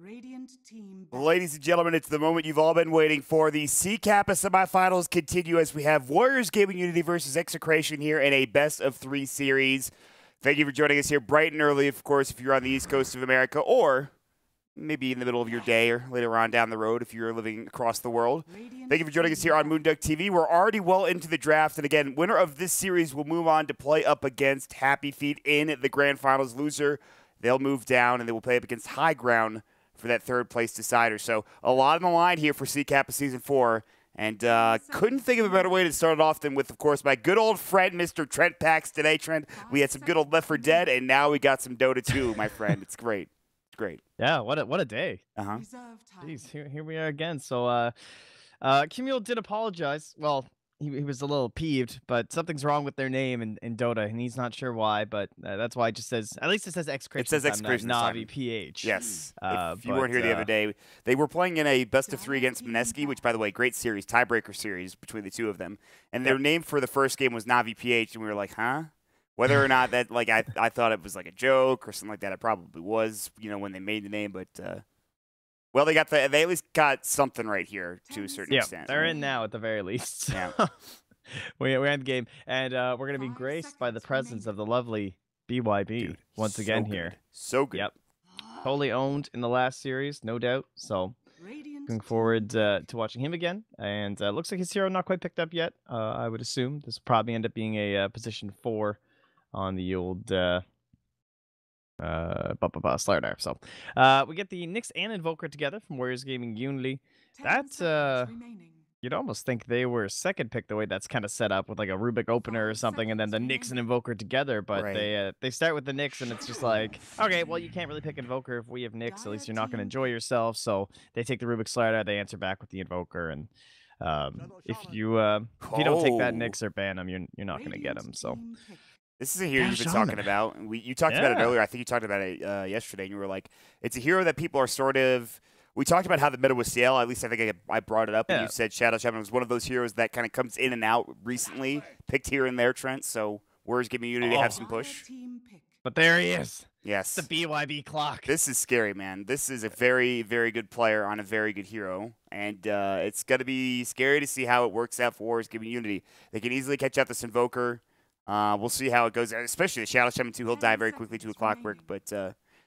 Radiant team. Ladies and gentlemen, it's the moment you've all been waiting for. The Kappa semifinals continue as we have WG.Unity versus Execration here in a best-of-3 series. Thank you for joining us here bright and early, of course, if you're on the East Coast of America, or maybe in the middle of your day or later on down the road if you're living across the world. Thank you for joining us here on moonducktv. We're already well into the draft, and again, winner of this series will move on to play up against Happy Feet in the grand finals. Loser, they'll move down, and they will play up against High Ground for that third-place decider. So a lot on the line here for Kappa Season 4, and couldn't think of a better way to start it off than with, of course, my good old friend, Mr. Trent Pax. Today, Trent, we had some good old Left 4 Dead, and now we got some Dota 2, my friend. It's great. It's great. Yeah, what a day. Jeez, here we are again. So Kimil did apologize. Well, he was a little peeved, but something's wrong with their name in Dota, and he's not sure why, but that's why it just says, at least it says Execration. It says Execration, not Navi PH. Yes. If you weren't here the other day, they were playing in a best-of-3 against Mineski, which, by the way, great series, tiebreaker series between the two of them. And their name for the first game was Navi PH, and we were like, huh? Whether or not that, like, I thought it was like a joke or something like that, it probably was, you know, when they made the name, but well, they at least got something right here to a certain extent. They're in now at the very least. Yeah. We're in the game, and we're going to be graced by the presence of the lovely BYB once again here. So good. Yep. Totally owned in the last series, no doubt. So looking forward to watching him again. And looks like his hero not quite picked up yet. I would assume this will probably end up being a position 4 on the old Slardar. So we get the Nyx and Invoker together from WG.Unity. That you'd almost think they were second pick the way that's kind of set up with like a Rubik opener or something, and then the Nyx and Invoker together. But they start with the Nyx, and it's just like, okay, well, you can't really pick Invoker if we have Nyx. At least you're not going to enjoy yourself. So they take the Rubik Slardar, they answer back with the Invoker, and if you don't take that Nyx or ban them, you're not going to get them. So. This is a hero you've been talking about. You talked about it earlier. I think you talked about it yesterday, and you were like, it's a hero that people are sort of... We talked about how the meta was stale. At least I think I brought it up, and you said Shadow Shaman was one of those heroes that kind of comes in and out recently, picked here and there, Trent. So WG.Unity to have some push. But there he is. Yes. The BYB clock. This is scary, man. This is a very, very good player on a very good hero. And it's going to be scary to see how it works out for WG.Unity. They can easily catch out this Invoker. We'll see how it goes, especially the Shadow Shaman 2. He'll die very quickly to a Clockwork. But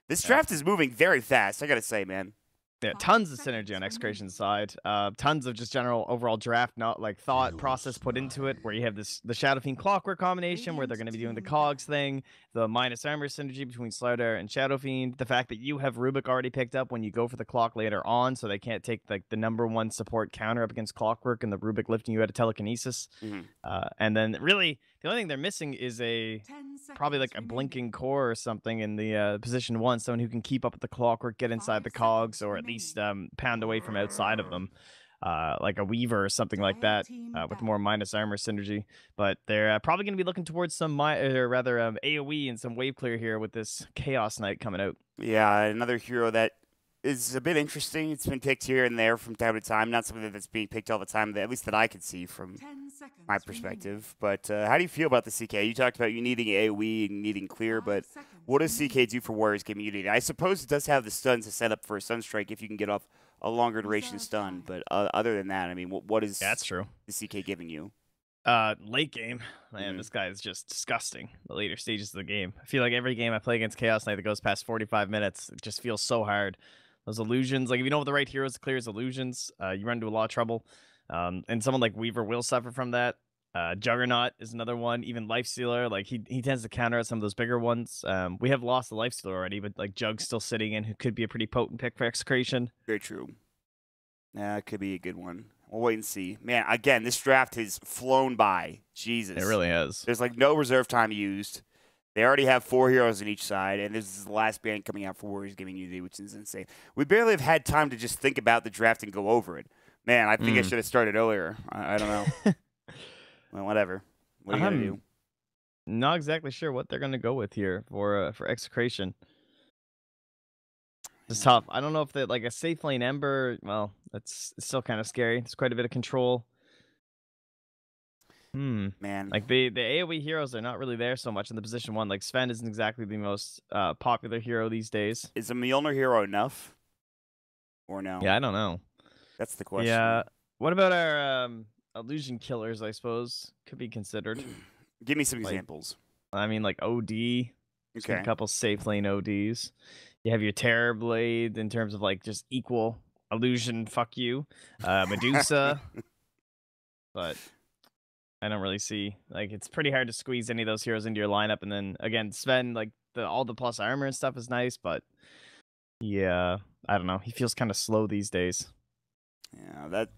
this draft is moving very fast, I got to say, man. Yeah, tons of synergy on Execration's side. Tons of just general overall draft, not like thought process put into it, where you have the Shadow Fiend Clockwork combination, where they're going to be doing the cogs thing, the minus armor synergy between Slardar and Shadow Fiend, the fact that you have Rubik already picked up when you go for the clock later on, so they can't take like the #1 support counter up against Clockwork and the Rubik lifting you out of telekinesis. And then really the only thing they're missing is probably like a blinking core or something in the position 1, someone who can keep up with the Clockwork, get inside the cogs, or at least pound away from outside of them, like a Weaver or something like that, with more minus armor synergy. But they're probably going to be looking towards some AoE and some wave clear here with this Chaos Knight coming out. Yeah, another hero that is a bit interesting. It's been picked here and there from time to time. Not something that's being picked all the time, at least that I could see from my perspective. But how do you feel about the CK? You talked about you needing AoE and needing clear, but what does CK do for WG.Unity? I suppose it does have the stuns to set up for a Sunstrike if you can get off a longer duration stun. But other than that, I mean, what is that's true. The CK giving you? Late game, man, this guy is just disgusting. The later stages of the game. I feel like every game I play against Chaos Knight that goes past 45 minutes, it just feels so hard. Those illusions, like if you know what the right heroes to clear as illusions, you run into a lot of trouble. And someone like Weaver will suffer from that. Juggernaut is another one. Even Lifestealer, like he tends to counter out some of those bigger ones. We have lost the Lifestealer already, but like Jug's still sitting in, who could be a pretty potent pick for Execration. Very true. Yeah, it could be a good one. We'll wait and see. Man, again, this draft has flown by. Jesus. It really has. There's like no reserve time used. They already have 4 heroes on each side, and this is the last band coming out for WG.Unity, which is insane. We barely have had time to just think about the draft and go over it. Man, I think I should have started earlier. I don't know. Well, whatever. What are you going to do? Not exactly sure what they're going to go with here for Execration. It's tough. I don't know if like a safe lane Ember, well, it's still kind of scary. There's quite a bit of control. Man. Like the AoE heroes are not really there so much in the position 1. Like Sven isn't exactly the most popular hero these days. Is a Mjolnir hero enough? or no? Yeah, I don't know. That's the question. Yeah. What about our illusion killers? I suppose could be considered. Give me some Like, examples. I mean, like OD. Just need Okay. a couple safe lane ODs. You have your Terror Blade in terms of like just equal illusion. Fuck you, Medusa. But I don't really see, like, it's pretty hard to squeeze any of those heroes into your lineup. And then again, Sven, like all the plus armor and stuff is nice, but yeah, I don't know. He feels kind of slow these days. Yeah, that's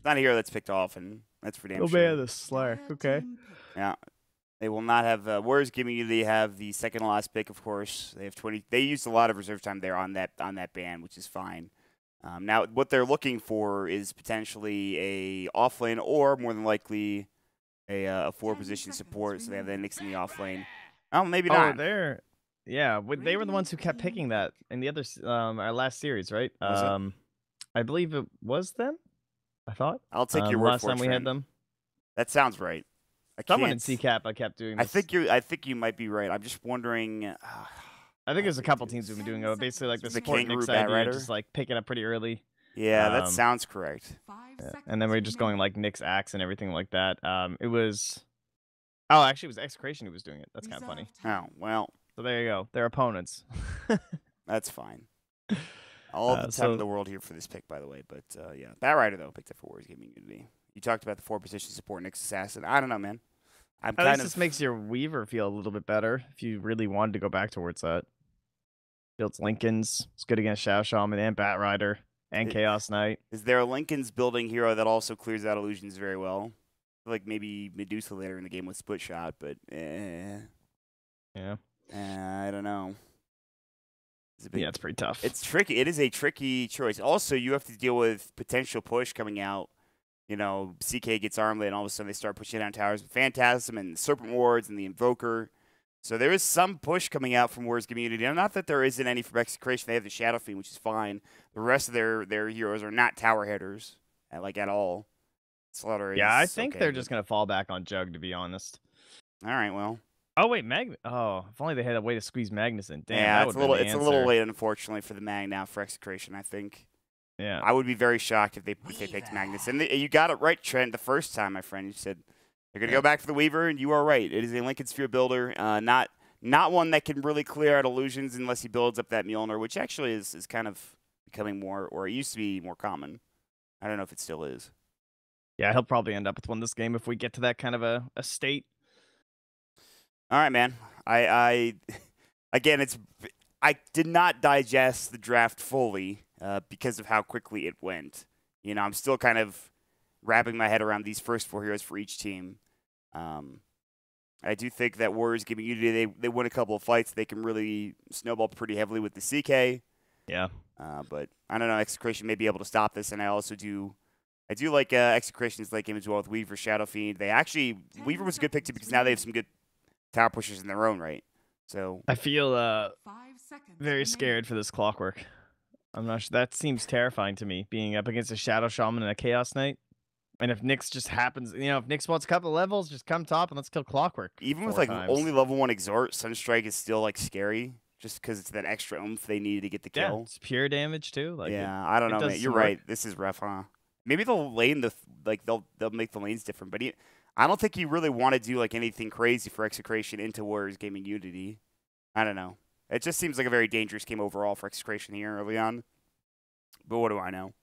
not a hero that's picked off, and that's for damn Oh sure. man, the Slayer. Okay. Yeah. They will not have Warriors giving you. They have the second to last pick, of course. They have 20. They used a lot of reserve time there on that ban, which is fine. Now, what they're looking for is potentially a offlane or more than likely a 4-position support. So they have the Nyx in the offlane. Oh, maybe not. Oh, yeah. They were the ones who kept picking that in the other our last series, right? Was it? I believe it was them. I thought. I'll take your word last for it. time we had them. That sounds right. Someone in Kappa kept doing this. I think you might be right. I'm just wondering. I think there's a couple teams who've been doing it. Basically, like the support Kangaroo Nyx Bat idea, Rider? just like pick it up pretty early. Yeah, that sounds correct. Yeah. And then we're just going like Nyx Axe and everything like that. It was. Oh, actually, it was Execration who was doing it. That's kind of funny. Oh, well. So there you go. They're opponents. That's fine. All the time in the world here for this pick, by the way. But yeah, Bat Rider though picked up for Warriors Gaming Unity. You talked about the 4-position support Nyx Assassin. I don't know, man. At least this makes your Weaver feel a little bit better if you really wanted to go back towards that. Builds Lincolns. It's good against Shadow Shaman and Bat Rider and Chaos Knight. Is there a Lincoln's building hero that also clears out illusions very well? Like maybe Medusa later in the game with Split Shot, but yeah, I don't know. It's pretty tough. It's tricky. It is a tricky choice. Also, you have to deal with potential push coming out. You know, CK gets Armlet, and all of a sudden they start pushing down towers with Phantasm and Serpent Wards and the Invoker. So there is some push coming out from Warriors Community. And not that there isn't any from Execration. They have the Shadow Fiend, which is fine. The rest of their heroes are not tower headers, at all. Slaughter. Yeah, I think they're just gonna fall back on Jug, to be honest. All right, well. Oh wait, Oh, if only they had a way to squeeze Magnus in. Damn, yeah, it's a little late, unfortunately, for the Mag now for Execration. I think. Yeah, I would be very shocked if they picked Magnus. And you got it right, Trent, the first time, my friend. You said they're going to go back for the Weaver, and you are right. It is a Lincoln Sphere builder, not one that can really clear out illusions unless he builds up that Mjolnir, which actually is kind of becoming more, or it used to be more common. I don't know if it still is. Yeah, he'll probably end up with one this game if we get to that kind of a state. All right, man. I did not digest the draft fully because of how quickly it went. You know, I'm still kind of wrapping my head around these first 4 heroes for each team. I do think that Warriors Gaming Unity, they win a couple of fights. They can really snowball pretty heavily with the CK. Yeah. But I don't know. Execration may be able to stop this, and I also do. I do like Execration's late game as well with Weaver, Shadow Fiend. Weaver was a good pick too because now they have some good tower pushers in their own right. So I feel very scared for this Clockwork. I'm not sure. That seems terrifying to me, being up against a Shadow Shaman and a Chaos Knight. And if Nyx just happens, you know, if Nyx wants a couple of levels, just come top and let's kill Clockwork. Even with only level 1 Exhort, Sunstrike is still like scary just because it's that extra oomph they needed to get the kill. Yeah, it's pure damage too. Like yeah, I don't know, man. You're right. This is rough, huh? Maybe they'll lane they'll make the lanes different, but I don't think you really want to do like anything crazy for Execration into Warriors Gaming Unity. I don't know. It just seems like a very dangerous game overall for Execration here early on. But what do I know?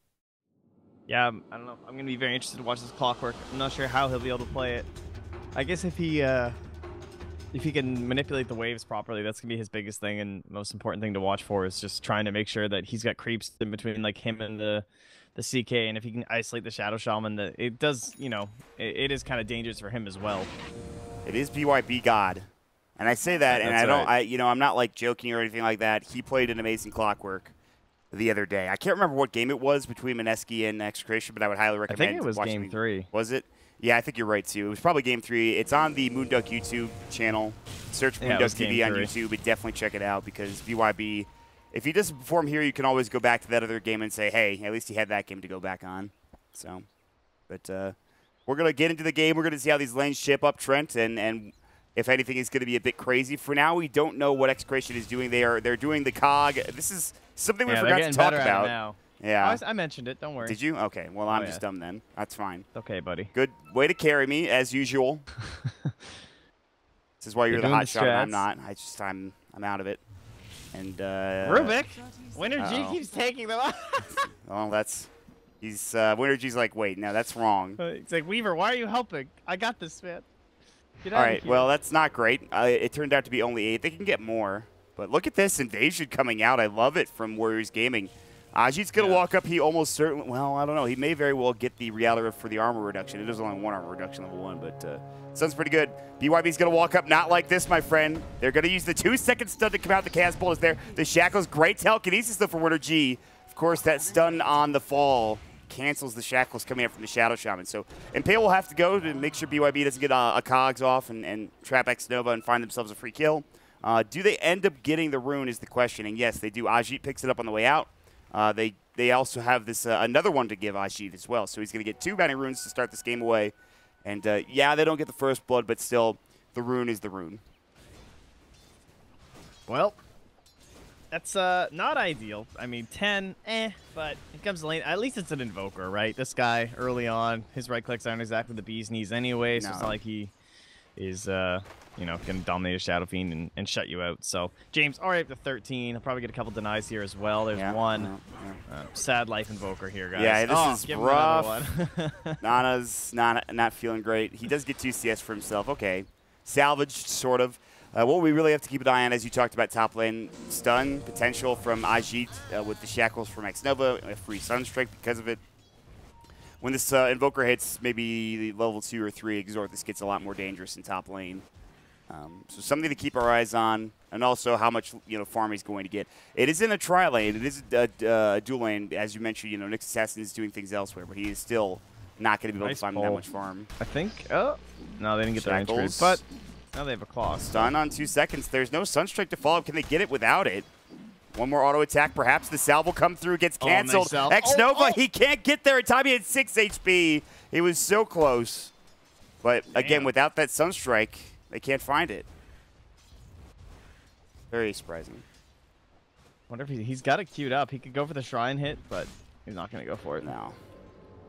Yeah, I don't know. I'm going to be very interested to watch this Clockwork. I'm not sure how he'll be able to play it. I guess if he can manipulate the waves properly, that's going to be his biggest thing and most important thing to watch for is just trying to make sure that he's got creeps in between like him and the CK, and if he can isolate the Shadow Shaman, it does, you know, it is kind of dangerous for him as well. It is BYB God. And I say that, and I'm not like joking or anything like that. He played an amazing Clockwork the other day. I can't remember what game it was between Mineski and Execration, but I would highly recommend. I think it was game 3. Was it? Yeah, I think you're right too. It was probably game 3. It's on the Moonduck YouTube channel. Search moonducktv on YouTube and definitely check it out because BYB, if he doesn't perform here, you can always go back to that other game and say, hey, at least he had that game to go back on. So, but we're going to get into the game. We're going to see how these lanes shape up, Trent, and if anything is going to be a bit crazy. For now, we don't know what Execration is doing. They're doing the cog. This is something we forgot to talk about. Yeah. I mentioned it. Don't worry. Did you? Okay. Well, I'm just dumb then. That's fine. Okay, buddy. Good way to carry me, as usual. This is why you're the hot shot and I'm not. I'm out of it. And Rubik, Winner G keeps taking them off. Well, he's Winner G's like, wait, no, that's wrong. It's like, Weaver, why are you helping? I got this, man. Get All out right, of here. well, that's not great. It turned out to be only 8. They can get more. But look at this invasion coming out. I love it from Warriors Gaming. Ajit's going to walk up. He almost certainly, well, I don't know. He may very well get the reality for the armor reduction. It is only 1 armor reduction, level 1, but sounds pretty good. BYB's going to walk up not like this, my friend. They're going to use the 2-second stun to come out. The cast bolt is there. The shackles, great telekinesis though for Winner G. Of course, that stun on the fall cancels the shackles coming out from the Shadow Shaman. So Impale will have to go to make sure BYB doesn't get a cogs off and trap X Nova and find themselves a free kill. Do they end up getting the rune is the question, and yes, they do. Ajit picks it up on the way out. They also have this another one to give Ajit as well, so he's going to get 2 bounty runes to start this game away. And yeah, they don't get the first blood, but still, the rune is the rune. Well, that's not ideal. I mean, 10, but it comes late. At least it's an Invoker, right? This guy, early on, his right clicks aren't exactly the bee's knees anyway, so it's not like he is, you know, going to dominate a Shadow Fiend and shut you out. So, James, already up to 13. He'll probably get a couple denies here as well. There's one. Sad life Invoker here, guys. Yeah, this is rough. Nana's not feeling great. He does get 2 CS for himself. Okay. Salvaged, sort of. What we really have to keep an eye on, as you talked about, top lane stun potential from Ajit with the shackles from X Nova, a free Sunstrike because of it. When this Invoker hits maybe level 2 or 3 Exort, this gets a lot more dangerous in top lane. So something to keep our eyes on, and also how much farm he's going to get. It is in a tri lane. It is a dual lane, as you mentioned. Nyx Assassin is doing things elsewhere, but he is still not going to be able to find that much farm. I think. Oh no, they didn't get the range trade, but now they have a claw. Stun on 2 seconds. There's no Sunstrike to follow. Can they get it without it? One more auto attack. Perhaps the salve will come through. Gets canceled. X Nova. He can't get there in time. He had 6 HP. He was so close, but again, without that Sunstrike, they can't find it. Very surprising. Wonder if he's got it queued up. He could go for the shrine hit, but he's not going to go for it. No.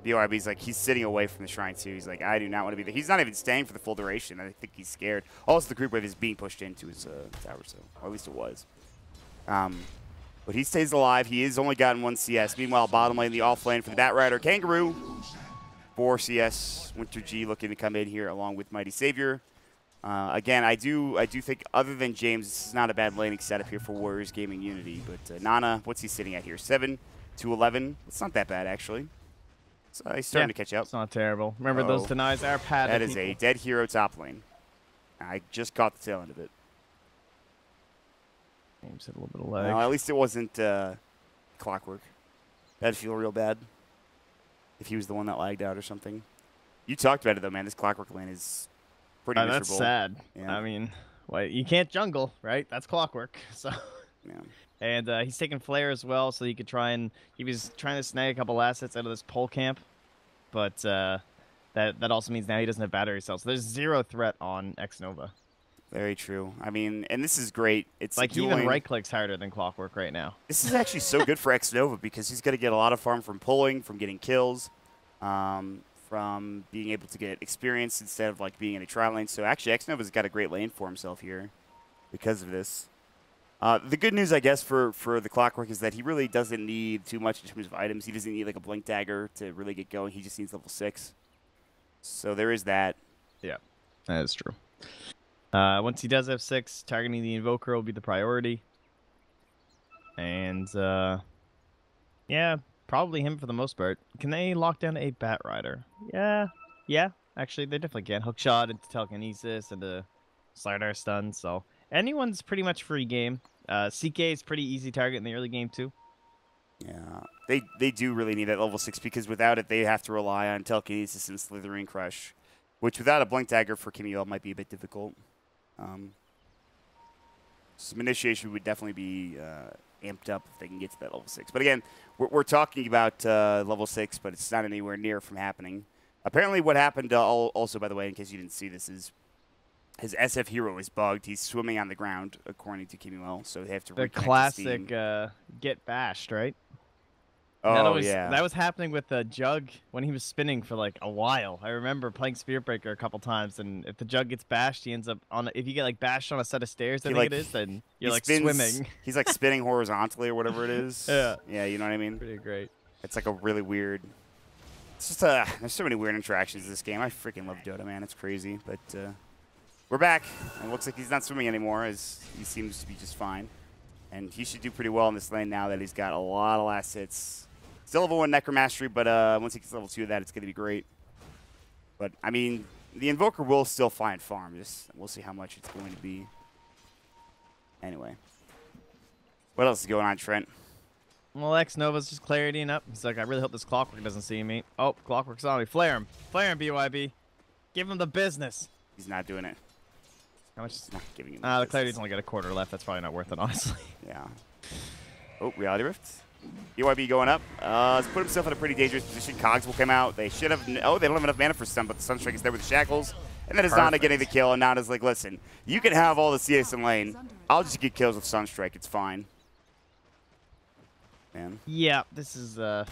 BRB's like, he's sitting away from the shrine too. He's like, I do not want to be there. He's not even staying for the full duration. I think he's scared. Also, the creep wave is being pushed into his tower, so or at least it was. But he stays alive. He has only gotten 1 CS. Meanwhile, bottom lane, the off lane for the Bat Rider Kangaroo. 4 CS. Winter G looking to come in here along with Mighty Savior. Again, I do think, other than James, this is not a bad laning setup here for Warriors Gaming Unity. But Nana, what's he sitting at here? 7 to 11. It's not that bad, actually. So he's starting to catch up. It's not terrible. Remember, those denies are padded. That is a dead hero top lane. I just caught the tail end of it. James hit a little bit of lag. Well, at least it wasn't Clockwork. That'd feel real bad if he was the one that lagged out or something. You talked about it, though, man. This Clockwork lane is pretty miserable. That's sad. Yeah. I mean, well, you can't jungle, right? That's Clockwork. So. Yeah. And he's taking Flare as well, so he could try and... He was trying to snag a couple assets out of this pole camp, but that also means now he doesn't have battery cells. So there's 0 threat on X Nova. Very true. I mean, and this is great. It's like even right-click's harder than Clockwork right now. This is actually so good for X Nova because he's going to get a lot of farm from pulling, from getting kills, from being able to get experience instead of like being in a trial lane. So actually, X Nova's got a great lane for himself here because of this. The good news, I guess, for the Clockwork is that he really doesn't need too much in terms of items. He doesn't need like a Blink Dagger to really get going. He just needs level 6. So there is that. Yeah, that is true. Once he does have 6, targeting the Invoker will be the priority. And, yeah, probably him for the most part. Can they lock down a Bat Rider? Yeah, actually, they definitely can. Hookshot into Telekinesis, into Slardar Stun, so anyone's pretty much free game. CK is pretty easy target in the early game, too. Yeah, they do really need that level 6 because without it, they have to rely on Telekinesis and Slithering Crush, which without a Blink Dagger for Kimuel might be a bit difficult. Some initiation would definitely be amped up if they can get to that level 6. But again, we're talking about level 6, but it's not anywhere near from happening. Apparently what happened also, by the way, in case you didn't see this, is his SF hero is bugged. He's swimming on the ground, according to Kimuel, so they have to reconnect the classic get bashed, right? Oh, yeah. That was happening with the Jug when he was spinning for like a while. I remember playing Spirit Breaker a couple times, and if the Jug gets bashed, he ends up on. If you get like bashed on a set of stairs, I think it is, then you're like swimming. He's like spinning horizontally or whatever it is. Yeah. Yeah, you know what I mean? Pretty great. It's like a really weird. It's just there's so many weird interactions in this game. I freaking love Dota, man. It's crazy. But we're back. And it looks like he's not swimming anymore, as he seems to be just fine. And he should do pretty well in this lane now that he's got a lot of last hits. Still level 1 Necromastery, but once he gets level 2 of that, it's going to be great. But, I mean, the Invoker will still find farm. Just we'll see how much it's going to be. Anyway. What else is going on, Trent? Well, X Nova's just claritying up. He's like, I really hope this Clockwork doesn't see me. Oh, Clockwork's on me. Flare him. Flare him, BYB. Give him the business. He's not doing it. How much? He's not giving him The clarity's only got a quarter left. That's probably not worth it, honestly. Yeah. Oh, Reality Rift. BYB going up. He's put himself in a pretty dangerous position. Cogs will come out. They should have. Oh, they don't have enough mana for stun, but the Sunstrike is there with the shackles. And then it's Nana getting the kill, and Nana's like, listen, you can have all the CS in lane. I'll just get kills with Sunstrike. It's fine. Man. Yeah, this is a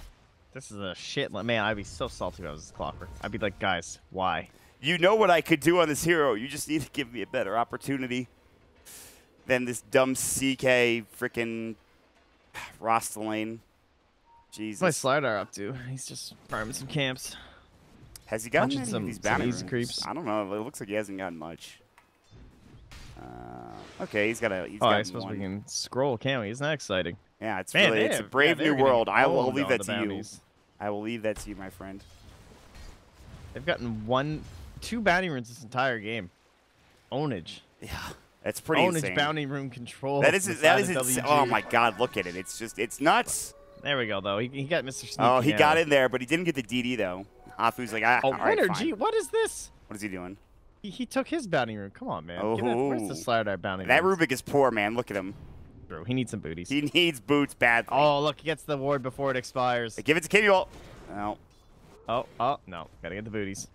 shit. Man, I'd be so salty if I was this Clockwork. I'd be like, guys, why? You know what I could do on this hero. You just need to give me a better opportunity than this dumb CK freaking Rasta lane. Jesus. What's my Slider up to? He's just farming some camps. Has he gotten any of these bounty easy creeps? I don't know. It looks like he hasn't gotten much. Okay, he's got a. I suppose we can scroll, can't we? Isn't that exciting? Yeah, it's really it's a brave new world. I'll leave that to bounties. you. I will leave that to you, my friend. They've gotten 2 bounty runes this entire game. Ownage. Yeah, that's pretty insane. Ownage bounty rune control. That is insane. Oh my God, look at it. It's nuts. There we go though. He got Mr. Sneaky. Oh, he got in there, but he didn't get the DD though. Afu's like, all right, energy. fine. What is this? What is he doing? He took his bounty rune. Come on, man. Oh, where's the Slider bounty? That Rubik is poor, man. Look at him. Bro, he needs some booties. He needs boots badly. Oh, look, he gets the ward before it expires. Give it to Kimuel. No. Oh, no. Gotta get the booties.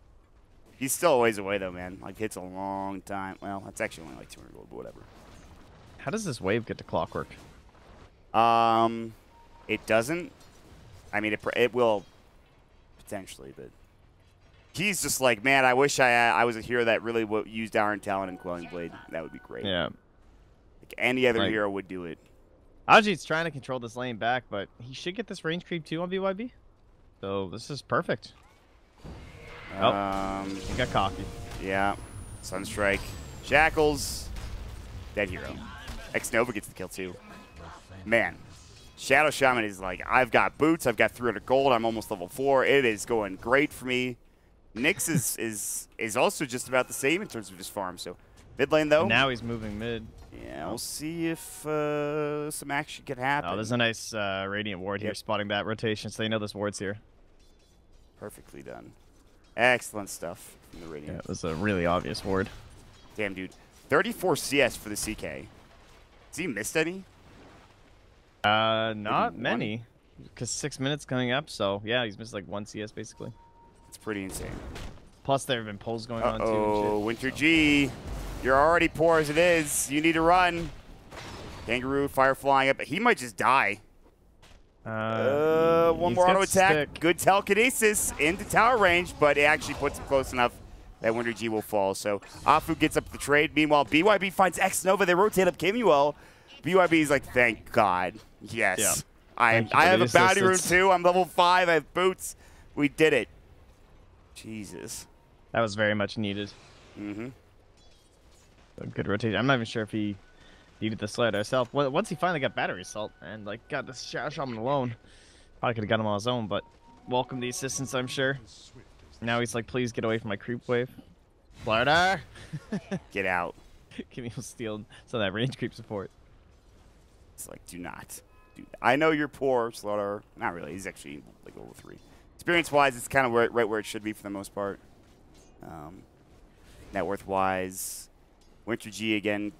He's still a ways away, though, man. Like, it's a long time. Well, that's actually only like 200 gold, but whatever. How does this wave get to Clockwork? It doesn't. I mean, it will potentially, but he's just like, man, I wish I was a hero that really used Iron Talon and Quelling Blade. That would be great. Yeah. Like any other hero would do it. Ajit's trying to control this lane back, but he should get this range creep too on BYB. So this is perfect. He got cocky. Yeah. Sunstrike. Shackles. Dead hero. X-Nova gets the kill too. Man. Shadow Shaman is like, I've got boots, I've got 300 gold, I'm almost level 4. It is going great for me. Nyx is also just about the same in terms of his farm. So mid lane though. Now he's moving mid. Yeah, we'll see if some action can happen. Oh, there's a nice Radiant ward here, spotting that rotation, so they know this ward's here. Perfectly done. Excellent stuff from the Radiant. Yeah, it was a really obvious ward. Damn, dude. 34 CS for the CK. Has he missed any? Not many. Because 6 minutes coming up, so yeah, he's missed like 1 CS basically. It's pretty insane. Plus, there have been pulls going on too. Oh, Winter G. You're already poor as it is. You need to run. Kangaroo, fire flying up. He might just die. One more auto attack. Good telekinesis into tower range, but it actually puts him close enough that Winter G will fall. So Afu gets up the trade. Meanwhile, BYB finds X-Nova. They rotate up Kimuel. BYB is like, thank God. Yes. Yeah. I have a bounty rune too. I'm level 5. I have boots. We did it. Jesus. That was very much needed. Mm-hmm. A good rotation. I'm not even sure if he needed the Slider himself. Once he finally got battery assault and like got the Shadow Shaman alone, probably could have got him on his own. But welcome the assistance, I'm sure. Now he's like, please get away from my creep wave. Slider. Get out. Give me steal some of that range creep support. It's like, do not. I know you're poor, Slaughter. Not really. He's actually like level 3. Experience-wise, it's kind of right where it should be for the most part. Net worth-wise, Winter G again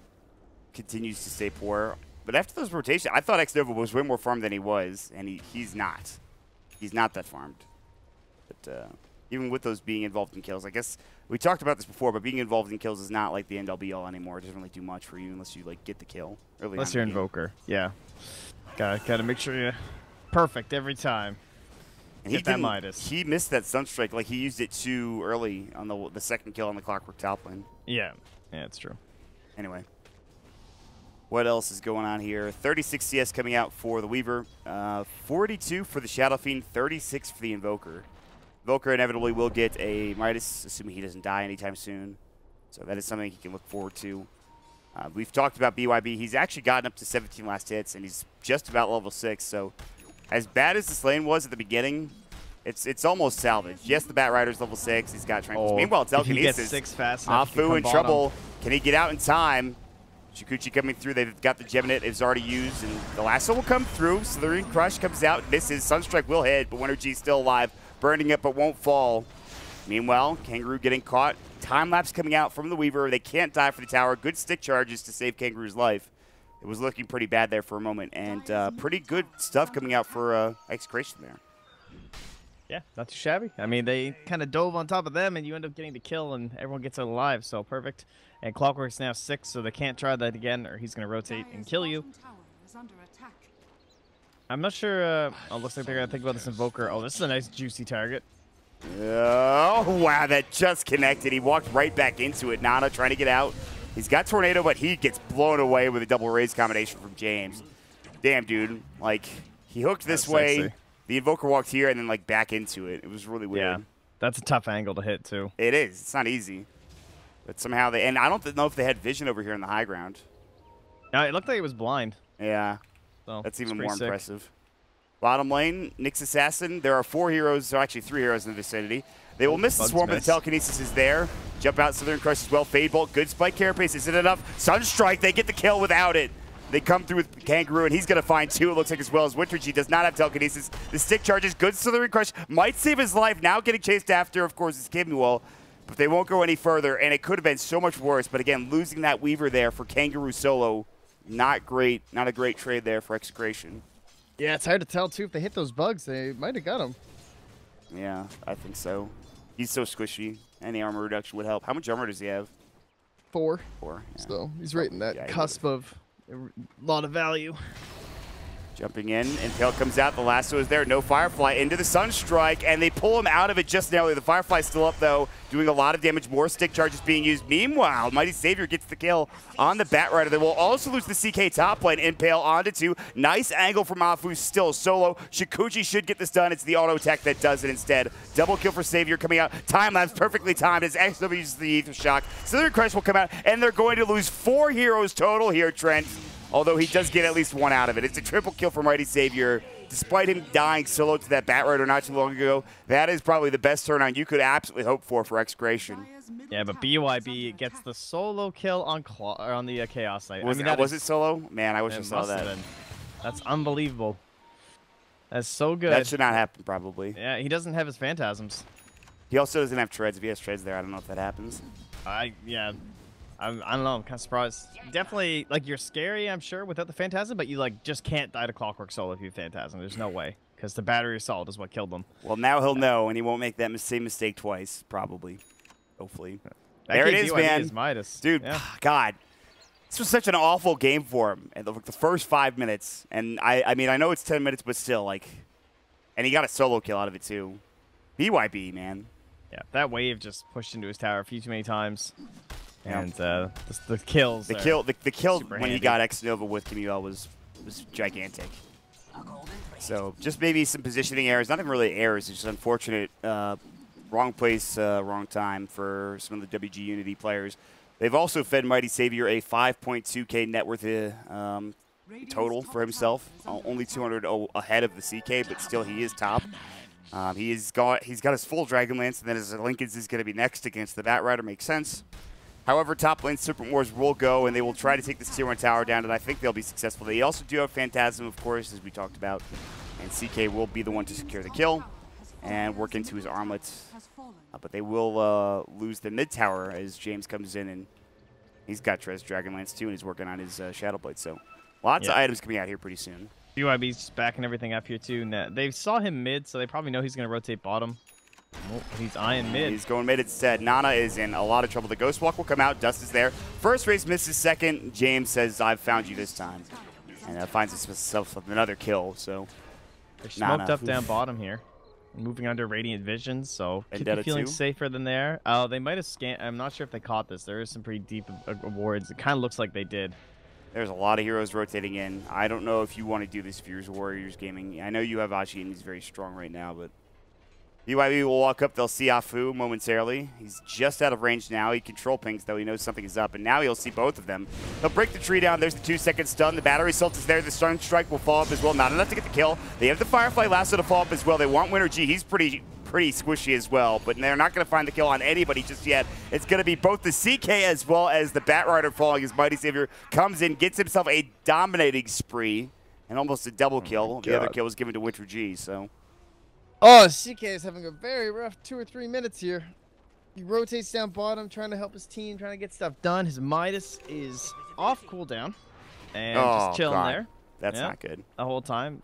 continues to stay poor. But after those rotations, I thought X-Nova was way more farmed than he was, and he's not. He's not that farmed. But even with those being involved in kills, I guess we talked about this before, but being involved in kills is not like the end-all be-all anymore. It doesn't really do much for you unless you like get the kill. Unless you're Invoker, yeah. Gotta make sure you perfect every time. And Get that Midas. He missed that Sunstrike. Like, he used it too early on the second kill on the Clockwork top lane. Yeah, it's true. Anyway. What else is going on here? 36 CS coming out for the Weaver. 42 for the Shadow Fiend. 36 for the Invoker. Invoker inevitably will get a Midas, assuming he doesn't die anytime soon. So that is something he can look forward to. We've talked about BYB. He's actually gotten up to 17 last hits, and he's just about level 6. So as bad as this lane was at the beginning, it's almost salvaged. Yes, the Bat Rider's level 6. He's got Tranquils. Meanwhile, Telekinesis. If he gets 6 fast enough, Afu in trouble. Can he get out in time? Shukuchi coming through. They've got the Geminate is already used, and the lasso will come through. Slithering Crush comes out, misses. Sunstrike will hit, but Winter G is still alive. Burning it, but won't fall. Meanwhile, Kangaroo getting caught. Time lapse coming out from the Weaver. They can't die for the tower. Good stick charges to save Kangaroo's life. It was looking pretty bad there for a moment, and pretty good stuff coming out for Execration there. Yeah, not too shabby. I mean, they kind of dove on top of them, and you end up getting the kill, and everyone gets out alive, so perfect. And Clockwork's now 6, so they can't try that again, or he's going to rotate and kill you. I'm not sure. Oh, looks like they're going to think about this Invoker. Oh, this is a nice, juicy target. Oh, wow, that just connected. He walked right back into it. Nana trying to get out. He's got Tornado, but he gets blown away with a double raise combination from James. Damn, dude. Like, he hooked this way. Sexy. The Invoker walked here and then, like, back into it. It was really weird. Yeah, that's a tough angle to hit, too. It is. It's not easy. But somehow they... And I don't know if they had vision over here in the high ground. No, it looked like it was blind. Yeah. So that's even more sick. impressive. Bottom lane, Nyx Assassin. There are 4 heroes, or actually 3 heroes in the vicinity. They will miss the swarm, but the telekinesis is there. Jump out, Southern Crush as well. Fade Bolt, good spike carapace. Is it enough? Sunstrike, they get the kill without it. They come through with Kangaroo, and he's going to find 2, it looks like, as well as Winter G does not have telekinesis. The stick charges, good Southern Crush, might save his life. Now getting chased after, of course, is Kimuel, but they won't go any further, and it could have been so much worse. But again, losing that Weaver there for Kangaroo solo, not great. Not a great trade there for Execration. Yeah, it's hard to tell, too. If they hit those bugs, they might have got him. Yeah, I think so. He's so squishy. Any armor reduction would help. How much armor does he have? 4. 4. Yeah. So he's right in that cusp of a lot of value. Jumping in, Impale comes out. The lasso is there. No Firefly into the Sunstrike, and they pull him out of it just narrowly. The Firefly's still up, though, doing a lot of damage. More stick charges being used. Meanwhile, Mighty Savior gets the kill on the Bat Rider. They will also lose the CK top lane. Impale onto 2. Nice angle from Afu, still solo. Shukuchi should get this done. It's the auto attack that does it instead. Double kill for Savior coming out. Time lapse perfectly timed as XW uses the Ether Shock. Southern Crest will come out, and they're going to lose 4 heroes total here, Trent. Although he does get at least 1 out of it. It's a triple kill for Mighty Savior. Despite him dying solo to that Bat Rider not too long ago, that is probably the best turnaround you could absolutely hope for Execration. Yeah, but BYB gets the solo kill on the Chaos site. Was it solo? Man, I wish I saw that. That's unbelievable. That's so good. That should not happen, probably. Yeah, he doesn't have his Phantasms. He also doesn't have treads. If he has treads there, I don't know if that happens. Yeah. I don't know. I'm kind of surprised. Definitely, like, you're scary, I'm sure, without the Phantasm, but you, like, just can't die to Clockwork solo if you have Phantasm. There's no way, because the battery assault is what killed them. Well, now he'll know, and he won't make that same mistake twice, probably. Hopefully. There it is, man. Midas. Dude, yeah. God. This was such an awful game for him in the first 5 minutes. And, I mean, I know it's 10 minutes, but still, like... And he got a solo kill out of it, too. BYB, man. Yeah, that wave just pushed into his tower a few too many times. And the kills. The kill when handy. he got X Nova with Kimuel was gigantic. So just maybe some positioning errors. Not even really errors. It's just unfortunate. Wrong place, wrong time for some of the WG.Unity players. They've also fed Mighty Savior a 5.2K net worth total for himself. Only 200 ahead of the CK, but still he is top. He's got his full Dragon Lance, and then his Lincoln's is going to be next against the Bat Rider. Makes sense. However, top lane Serpent Wars will go, and they will try to take this Tier 1 tower down, and I think they'll be successful. They also do have Phantasm, of course, as we talked about, and CK will be the one to secure the kill and work into his armlets. But they will lose the mid tower as James comes in, and he's got Dragonlance too, and he's working on his Shadow Blade. So lots of items coming out here pretty soon. BYB's just backing everything up here too. Now, they saw him mid, so they probably know he's going to rotate bottom. Oh, he's eyeing mid. He's going mid instead. Nana is in a lot of trouble. The Ghost Walk will come out. Dust is there. First race misses second. James says, "I've found you this time," and finds himself with another kill. So They're smoked up down bottom here. Moving under Radiant Vision, so could be feeling safer than there. Oh, they might have scanned. I'm not sure if they caught this. There is some pretty deep awards. It kind of looks like they did. There's a lot of heroes rotating in. I don't know if you want to do this if you're Warriors Gaming. I know you have Ashi and he's very strong right now, but BYB will walk up. They'll see Afu momentarily. He's just out of range now. He control pings, though. He knows something is up, and now he'll see both of them. He'll break the tree down. There's the 2-second stun. The battery assault is there. The stun strike will fall up as well. Not enough to get the kill. They have the Firefly lasso to fall up as well. They want Winter G. He's pretty squishy as well, but they're not going to find the kill on anybody just yet. It's going to be both the CK as well as the Batrider falling as Mighty Savior comes in, gets himself a dominating spree, and almost a double kill. The other kill was given to Winter G, so... Oh, CK is having a very rough 2 or 3 minutes here. He rotates down bottom, trying to help his team, trying to get stuff done. His Midas is off cooldown and just chilling there. That's not good. The whole time.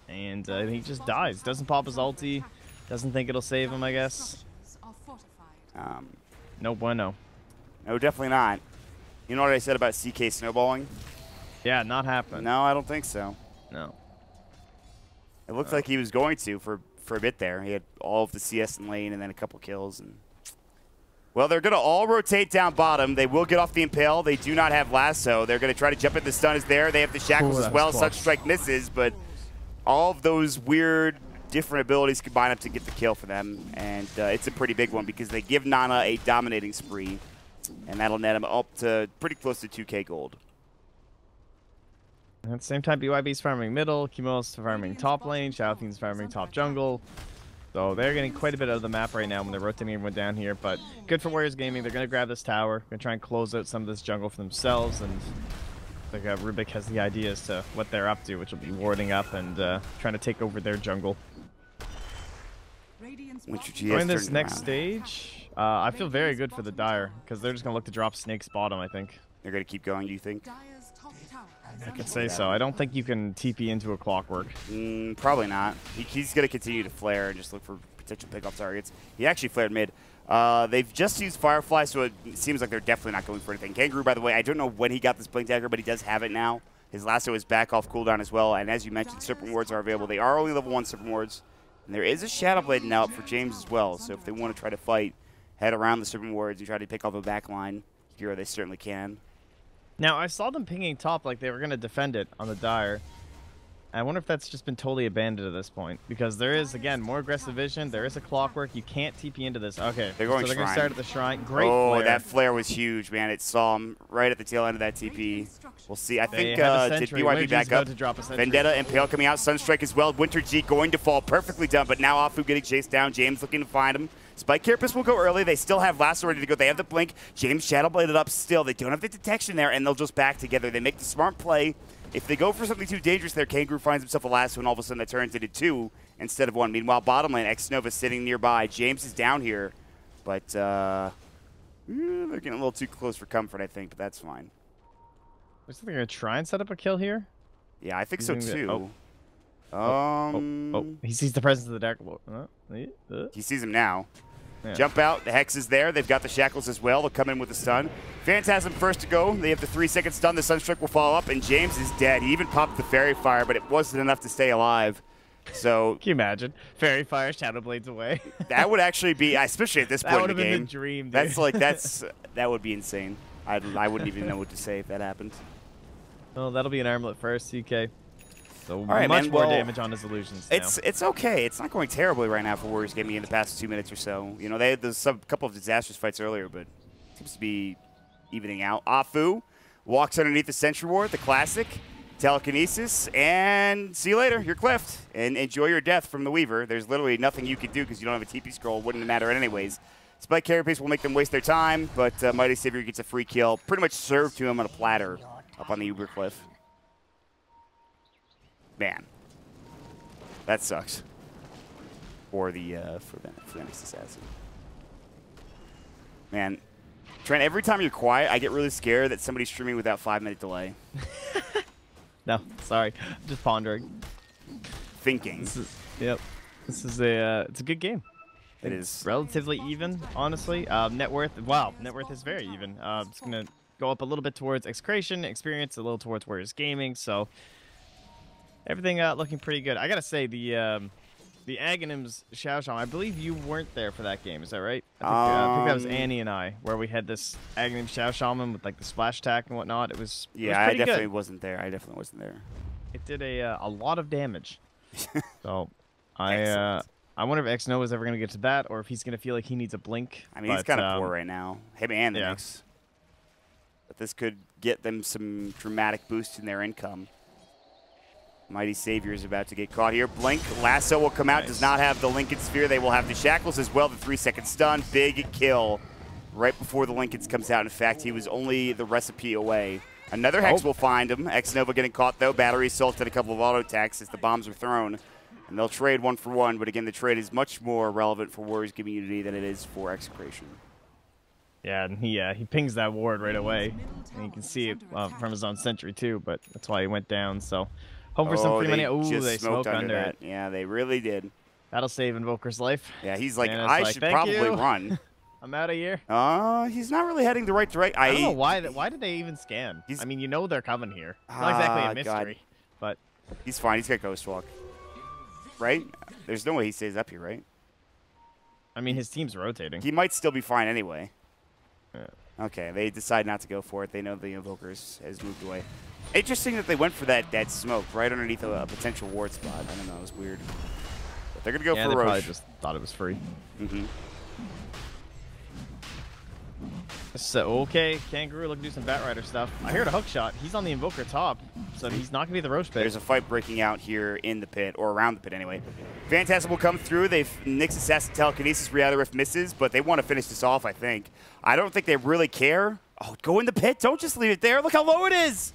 And he just dies. Doesn't pop his ulti. Doesn't think it'll save him, I guess. No bueno. No, definitely not. You know what I said about CK snowballing? Yeah, not happening. No, I don't think so. No. It looked like he was going to for a bit there. He had all of the CS in lane and then a couple kills. And well, they're going to all rotate down bottom. They will get off the Impale. They do not have Lasso. They're going to try to jump in. The stun is there. They have the Shackles as well. Such Strike misses, but all of those weird different abilities combine up to get the kill for them. And it's a pretty big one because they give Nana a dominating spree, and that'll net him up to pretty close to 2K gold. At the same time, BYB's farming middle, Kimo's farming top lane, Xiaoting's farming top jungle. So they're getting quite a bit out of the map right now when they're rotating everyone down here. But good for Warriors Gaming. They're going to grab this tower, going to try and close out some of this jungle for themselves. And I think Rubik has the idea as to what they're up to, which will be warding up and trying to take over their jungle. In this next stage, I feel very good for the Dire because they're just going to look to drop Snake's bottom, I think. They're going to keep going, do you think? I could say so. I don't think you can TP into a Clockwork. Probably not. He's going to continue to flare and just look for potential pickoff targets. He actually flared mid. They've just used Firefly, so it seems like they're definitely not going for anything. Kangaroo, by the way, I don't know when he got this Blink Dagger, but he does have it now. His lasso is back off cooldown as well, and as you mentioned, Serpent Wards are available. They are only level 1 Serpent Wards, and there is a Shadow Blade now up for James as well, so if they want to try to fight, head around the Serpent Wards and try to pick off a back line hero, they certainly can. Now, I saw them pinging top like they were going to defend it on the Dire. I wonder if that's just been totally abandoned at this point. Because there is, again, more aggressive vision. There is a Clockwork. You can't TP into this. Okay, they're going so they're going to start at the Shrine. Great flare. That flare was huge, man. It saw him right at the tail end of that TP. We'll see. I think, did BYB back up? Vendetta and Pale coming out. Sunstrike as well. Winter G going to fall. Perfectly done, but now Afu getting chased down. James looking to find him. Spike Carapace will go early. They still have Lasso ready to go. They have the Blink. James Shadowbladed up still. They don't have the detection there, and they'll just back together. They make the smart play. If they go for something too dangerous there, Kangaroo finds himself a Lasso, and all of a sudden that turns into 2 instead of 1. Meanwhile, bottom lane, X-Nova sitting nearby. James is down here, but they're getting a little too close for comfort, I think, but that's fine. Looks like they're going to try and set up a kill here. Yeah, I think so, too. He sees the presence of the Dark Lord. He sees him now. Yeah. Jump out. The Hex is there. They've got the Shackles as well. They'll come in with the stun. Phantasm first to go. They have the 3-second stun. The Sunstrike will follow up, and James is dead. He even popped the Fairy Fire, but it wasn't enough to stay alive. So can you imagine? Fairy Fire, Shadow Blades away. That would actually be, especially at this point in the game. That would have been the dream, dude. That's like, that would be insane. I wouldn't even know what to say if that happened. Well, that'll be an armlet first, CK. So right, much more damage on his illusions now. It's okay. It's not going terribly right now for Warriors Gaming in the past 2 minutes or so. You know, they had a couple of disastrous fights earlier, but it seems to be evening out. Afu walks underneath the Sentry Ward, the classic, telekinesis, and see you later. You're cliffed. And enjoy your death from the Weaver. There's literally nothing you can do because you don't have a TP scroll. Wouldn't matter anyways. Spike Carapace will make them waste their time, but Mighty Savior gets a free kill. Pretty much served to him on a platter up on the Uber Cliff. Man, that sucks for the next assassin. Man, Trent, every time you're quiet, I get really scared that somebody's streaming without 5-minute delay. No, sorry, just pondering, thinking. This is it's a good game. It is relatively even, honestly. Net worth, wow, net worth is very even. It's gonna go up a little bit towards Execration, experience a little towards Warriors Gaming, so. Everything looking pretty good. I gotta say the Aghanim's Xiao Shaman, I believe you weren't there for that game. Is that right? I think that was Annie and I, where we had this Aghanim Xiao Shaman with like the splash attack and whatnot. It was I definitely wasn't there. I definitely wasn't there. It did a lot of damage. So I wonder if XNO is ever gonna get to that, or if he's gonna feel like he needs a blink. I mean, he's kind of poor right now. Him and the Knicks. But this could get them some dramatic boost in their income. Mighty Savior is about to get caught here. Blink, lasso will come out, does not have the Lincoln Sphere. They will have the shackles as well, the 3-second stun. Big kill right before the Lincolns comes out. In fact, he was only the recipe away. Another Hex will find him. X-Nova getting caught, though. Battery assaulted a couple of auto attacks as the bombs were thrown. And they'll trade 1 for 1, but again, the trade is much more relevant for Warriors Giving Unity than it is for Execration. Yeah, and he pings that ward right away. And you can see it from his own sentry, too, but that's why he went down, so... Home for some free money. Ooh, they smoked under it. Yeah, they really did. That'll save Invoker's life. Yeah, he's like, I should probably run. I'm out of here. He's not really heading the right direction. I don't know why. Why did they even scan? I mean, you know they're coming here. Not exactly a mystery, but he's fine. He's got Ghost Walk. Right? There's no way he stays up here, right? I mean, his team's rotating. He might still be fine anyway. Yeah. Okay, they decide not to go for it. They know the Invokers has moved away. Interesting that they went for that smoke right underneath a potential ward spot. I don't know, it was weird. But they're going to go for Roche. Yeah, they probably just thought it was free. Mm-hmm. So, okay, Kangaroo looking to do some Batrider stuff. I heard a hook shot. He's on the Invoker top, so he's not going to be the Roche pit. There's a fight breaking out here in the pit, or around the pit anyway. Phantasm will come through. Nyx Assassin Telekinesis Reality Rift misses, but they want to finish this off, I think. I don't think they really care. Oh, go in the pit. Don't just leave it there. Look how low it is.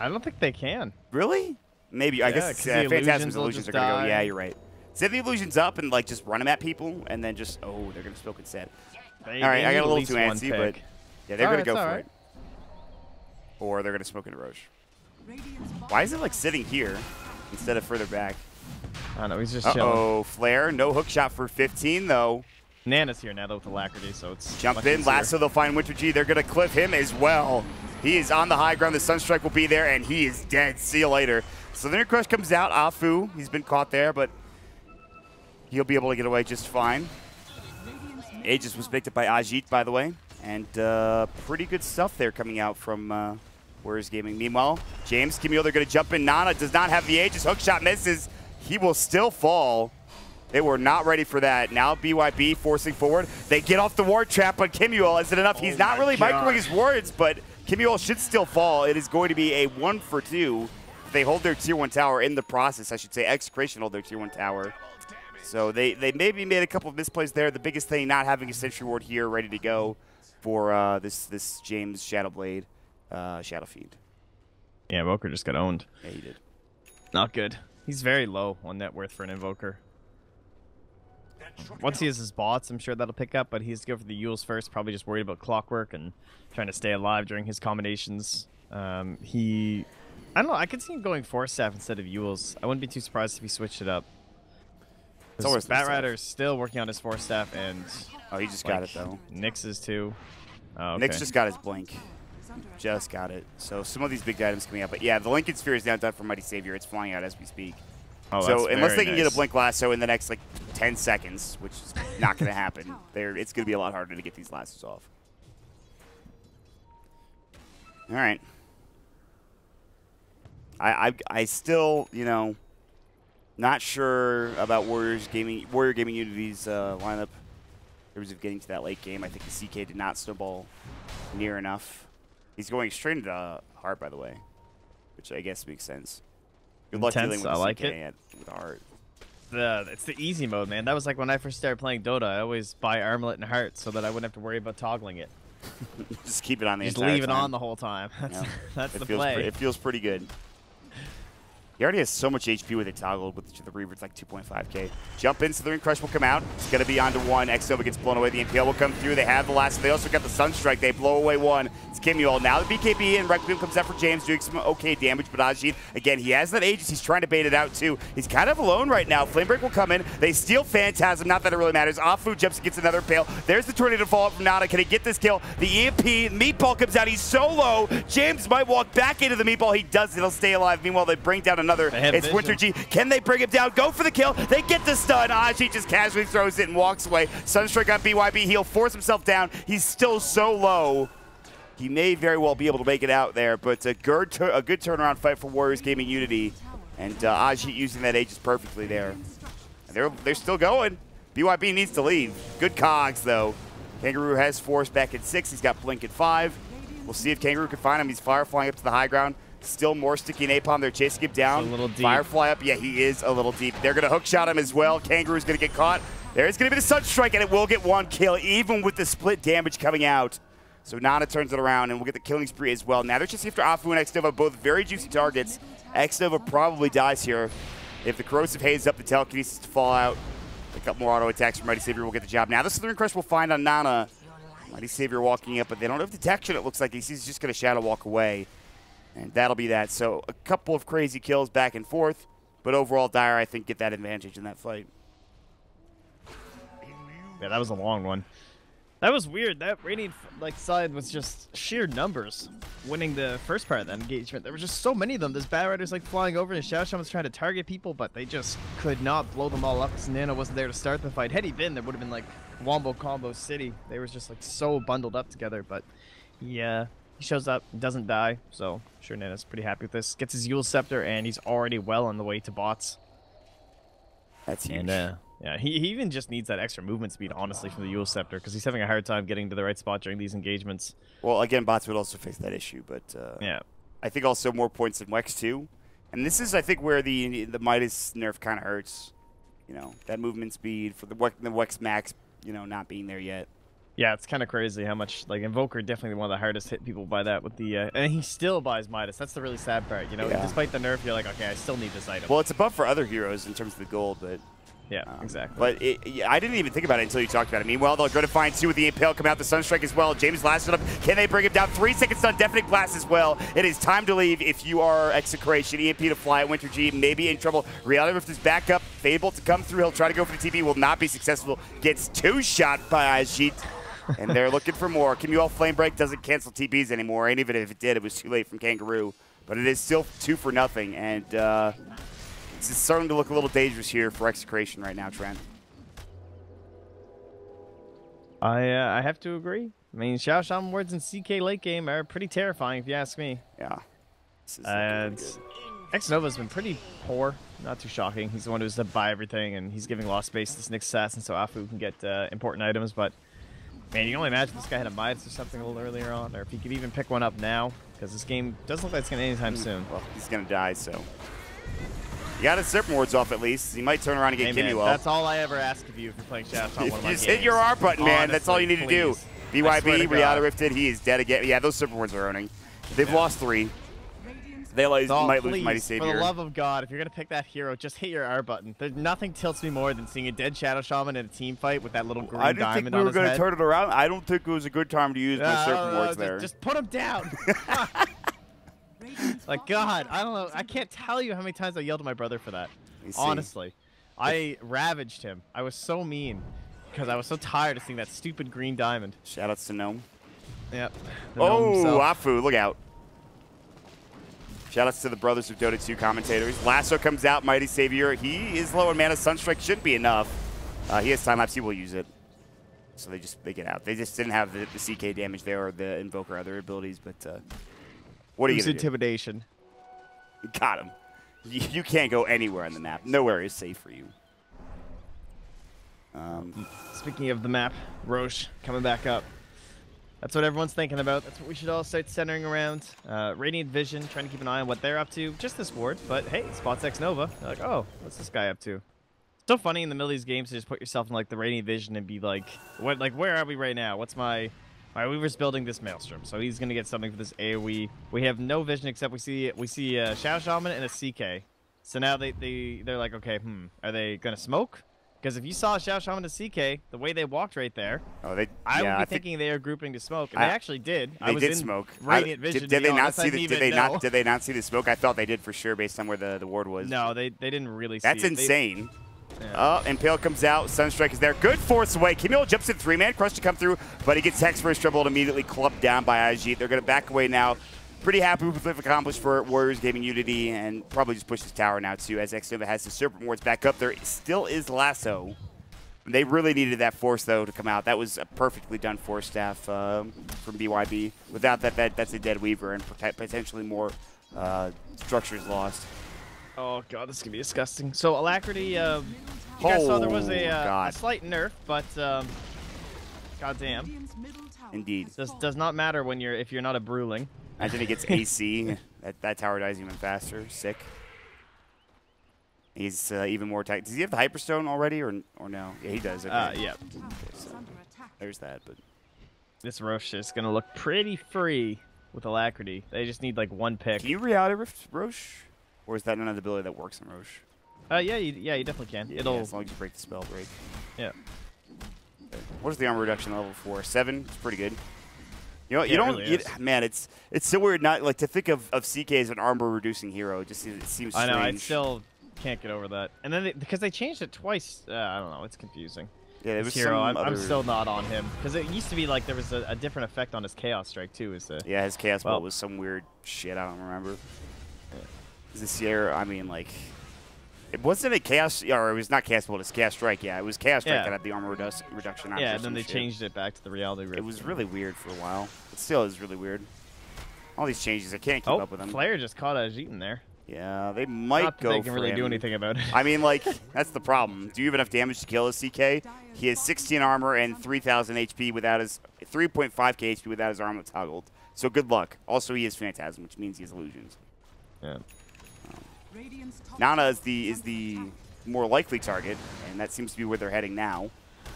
I don't think they can. Really? Maybe. I guess Phantasm's illusions are going to go. Yeah, you're right. Set the illusions up and like just run them at people, and then just, oh, they're going to smoke and set. All right, I got a little too antsy, but yeah, they're going to go for it. Or they're going to smoke into Roche. Why is it like sitting here instead of further back? I don't know, he's just chilling. Uh-oh, Flare. No hook shot for 15, though. Nana's here now, though, with Alacrity, so it's jump in, lasso, they'll find Winter G. They're going to clip him as well. He is on the high ground. The Sunstrike will be there, and he is dead. See you later. So then Crush comes out. Afu, he's been caught there, but he'll be able to get away just fine. Aegis was picked up by Ajit, by the way. And pretty good stuff there coming out from Warriors Gaming. Meanwhile, James, Kimio, they're going to jump in. Nana does not have the Aegis. Hookshot misses. He will still fall. They were not ready for that. Now BYB forcing forward. They get off the ward trap, but Kimuel, is it enough? He's not really microing his wards, but Kimuel should still fall. It is going to be a 1 for 2. They hold their Tier 1 tower in the process. I should say Execration hold their Tier 1 tower. So they maybe made a couple of misplays there. The biggest thing, not having a Sentry Ward here ready to go for this James Shadowblade Shadow Fiend. Yeah, Invoker just got owned. Yeah, he did. Not good. He's very low on net worth for an Invoker. Once he has his bots, I'm sure that'll pick up, but he has to go for the Yules first, probably just worried about clockwork and trying to stay alive during his combinations. I don't know, I could see him going Force Staff instead of Yules. I wouldn't be too surprised if he switched it up. Batrider's still working on his Force Staff, and... Oh, he just got it, though. Nyx is too. Oh, okay. Nyx just got his blink. Just got it. So some of these big items coming up. But yeah, the Lincoln Sphere is now done for Mighty Savior. It's flying out as we speak. Oh, so unless they can get a blink lasso in the next like 10 seconds, which is not going to happen, it's going to be a lot harder to get these lassos off. All right. I still, you know, not sure about Warrior Gaming Unity's lineup in terms of getting to that late game. I think the CK did not snowball near enough. He's going straight into Heart, by the way, which I guess makes sense. Good luck dealing with the CK with Heart. It's the easy mode, man. That was like when I first started playing Dota. I always buy Armlet and Heart so that I wouldn't have to worry about toggling it. Just keep it on the entire time. Just leave it on the whole time. That's the play. It feels pretty good. He already has so much HP with it toggled with the Reaver. It's like 2.5k. Jump in, Slithering Crush will come out. It's going to be onto 1. X-Nova gets blown away. The NPL will come through. They have the last. They also got the Sunstrike. They blow away 1. It's Kimuel. Now the BKB and Requiem comes out for James, doing some okay damage. But Ajit, again, he has that Aegis. He's trying to bait it out too. He's kind of alone right now. Flamebreak will come in. They steal Phantasm. Not that it really matters. Afu jumps and gets another pail. There's the Tornado Fallout from Nana. Can he get this kill? The EMP. Meatball comes out. He's so low. James might walk back into the Meatball. He does. He'll stay alive. Meanwhile, they bring down another another. It's Winter G. Can they bring him down? Go for the kill. They get the stun. Ajit just casually throws it and walks away. Sunstrike on BYB. He'll force himself down. He's still so low. He may very well be able to make it out there, but a good turnaround fight for Warriors Gaming Unity. And Ajit using that Aegis perfectly there. And they're still going. BYB needs to leave. Good cogs, though. Kangaroo has Force back at 6. He's got Blink at 5. We'll see if Kangaroo can find him. He's Fireflying up to the high ground. Still more sticky napalm. They're chasing him down. A little deep. Firefly up. Yeah, he is a little deep. They're going to hook shot him as well. Kangaroo's going to get caught. There's going to be the Sunstrike, and it will get 1 kill, even with the split damage coming out. So Nana turns it around, and we'll get the killing spree as well. Now they're just after Afu and Xnova, both very juicy targets. Xnova probably dies here. If the Corrosive Haze up, the Telekinesis to fall out. Pick up more auto attacks from Mighty Savior will get the job. Now the Slithering Crush will find on Nana. Mighty Savior walking up, but they don't have detection, it looks like. He's just going to Shadow Walk away. And that'll be that. So a couple of crazy kills back and forth. But overall, Dire, I think, get that advantage in that fight. Yeah, that was a long one. That was weird. That Radiant side was just sheer numbers winning the first part of that engagement. There were just so many of them. There's Bat Riders flying over, and Shadow Shaman's trying to target people, but they just could not blow them all up because Nano wasn't there to start the fight. Had he been, there would have been Wombo Combo City. They were just so bundled up together, but yeah. He shows up, doesn't die, so sure Nana's pretty happy with this. Gets his Eul Scepter, and he's already well on the way to bots. That's huge. And yeah, he even just needs that extra movement speed, honestly, from the Eul Scepter, because he's having a hard time getting to the right spot during these engagements. Well, again, bots would also face that issue, but yeah, I think also more points than Wex too. And this is, I think, where the Midas nerf kind of hurts. You know, that movement speed for the Wex Max, not being there yet. Yeah, it's kind of crazy how much, Invoker definitely one of the hardest hit people by that with the, and he still buys Midas. That's the really sad part, Yeah. Despite the nerf, you're like, okay, I still need this item. Well, it's a buff for other heroes in terms of the gold, but... Yeah, exactly. But I didn't even think about it until you talked about it. Meanwhile, they'll go to find 2 with the Impale coming out, the Sunstrike as well. James lasted up. Can they bring him down? 3 seconds done. Deafening Blast as well. It is time to leave if you are Execration. EMP to fly at Winter G. Maybe in trouble. Reality Rift is back up. Fable to come through. He'll try to go for the TP. Will not be successful. Gets 2 shot by Ajit. And they're looking for more. Kimuel Flame Break doesn't cancel TPs anymore. And even if it did, it was too late from Kangaroo. But it is still 2 for nothing. And it's starting to look a little dangerous here for Execration right now, Trent. I have to agree. I mean, Xiao Shaman wards in CK late game are pretty terrifying, if you ask me. Yeah. And Xnova's been pretty poor. Not too shocking. He's the one who's to buy everything, and he's giving lost space to this next assassin so Afu can get important items. But, man, you can only imagine this guy had a Midas or something a little earlier on, or if he could even pick one up now, because this game doesn't look like it's going to end anytime soon. Well, he's going to die, so... You got his Serpent Wards off at least. He might turn around and get Kimuel. That's all I ever ask of you if you're playing Shadow on one of my games. Just hit your R button, man. Honestly, that's all you need to do. BYB, Reality Rifted, he is dead again. Yeah, those Serpent Wards are owning. They've lost 3. They might lose Mighty Savior. For the love of God, if you're going to pick that hero, just hit your R button. Nothing tilts me more than seeing a dead Shadow Shaman in a team fight with that little green diamond on his head. I didn't think we were going to turn it around. I don't think it was a good time to use my Serpent Wards there. Just put him down. God, I don't know. I can't tell you how many times I yelled at my brother for that. Honestly, I ravaged him. I was so mean because I was so tired of seeing that stupid green diamond. Shoutouts to Gnome. Yep. Oh, Afu, look out. Shoutouts to the Brothers of Dota 2 commentators. Lasso comes out, Mighty Savior. He is low on mana. Sunstrike shouldn't be enough. He has time lapse. He will use it. So they get out. They just didn't have the CK damage there or the Invoker or other abilities. But what are you going to do? Intimidation. Got him. You can't go anywhere on the map. Nowhere is safe for you. Speaking of the map, Roche coming back up. That's what everyone's thinking about. That's what we should all start centering around. Radiant Vision, trying to keep an eye on what they're up to. Just this ward, but hey, spots Xnova. They're like, oh, what's this guy up to? It's so funny in the middle of these games to just put yourself in the Radiant Vision and be like, where are we right now? What's my Weaver's building this Maelstrom, so he's gonna get something for this AoE. We have no vision except we see Shadow Shaman and a CK. So now they're like, okay, are they gonna smoke? Because if you saw Shadow Shaman and CK, the way they walked right there, I would be thinking they are grouping to smoke, and they actually did. They did smoke. Radiant Vision. Did they not see the? Did they not see the smoke? I thought they did for sure, based on where the ward was. No, they didn't really. That's insane. Yeah. Impale comes out. Sunstrike is there. Good force away. Kimuel jumps in 3-man. Crush to come through, but he gets Hex for his trouble and immediately clubbed down by Ajit. They're going to back away now. Pretty happy with what they've accomplished for Warriors Gaming Unity, and probably just push this tower now too, as Xnova has the Serpent Wards back up. There still is Lasso. They really needed that Force, though, to come out. That was a perfectly done Force staff from BYB. Without that, that's a dead Weaver, and potentially more structures lost. Oh, God, this is going to be disgusting. So, Alacrity, you guys saw there was a slight nerf, but goddamn. Indeed. Does not matter when if you're not a Bruling. Imagine he gets AC. that tower dies even faster. Sick. He's even more tight. Does he have the Hyperstone already, or no? Yeah, he does. Okay. Yeah. Okay, so there's that. But this Roche is going to look pretty free with Alacrity. They just need, like, one pick. Can you reality rift Roche? Or is that another ability that works on Roche? Yeah, you definitely can. It'll... Yeah, as long as you break the spell break. Yeah. Okay. What is the armor reduction level for? 7? It's pretty good. You know, you don't. Really man, it's so weird. Not like to think of CK as an armor reducing hero. It just seems strange. I know. I still can't get over that. And then because they changed it twice, I don't know. It's confusing. Yeah, it was hero. some I'm still not on him because it used to be like there was a different effect on his Chaos Strike too. Yeah, his Chaos Bolt was some weird shit. I don't remember. Yeah. This year, I mean, like, it wasn't a Chaos, or it was not Chaos Bolt. It's Chaos Strike. Yeah, it was Chaos Strike that had the armor reduction. Yeah, and then they changed it back to the reality rift. It was really weird for a while. It still is really weird. All these changes, I can't keep up with them. Flare just caught Ajit in there. Yeah, they might Not that go they can for really him. do anything about it. I mean, like, that's the problem. Do you have enough damage to kill his CK? He has 16 armor and 3,000 HP without his 3.5k HP without his armor toggled. So good luck. Also, he has Phantasm, which means he has illusions. Yeah. Nana is the more likely target, and that seems to be where they're heading now.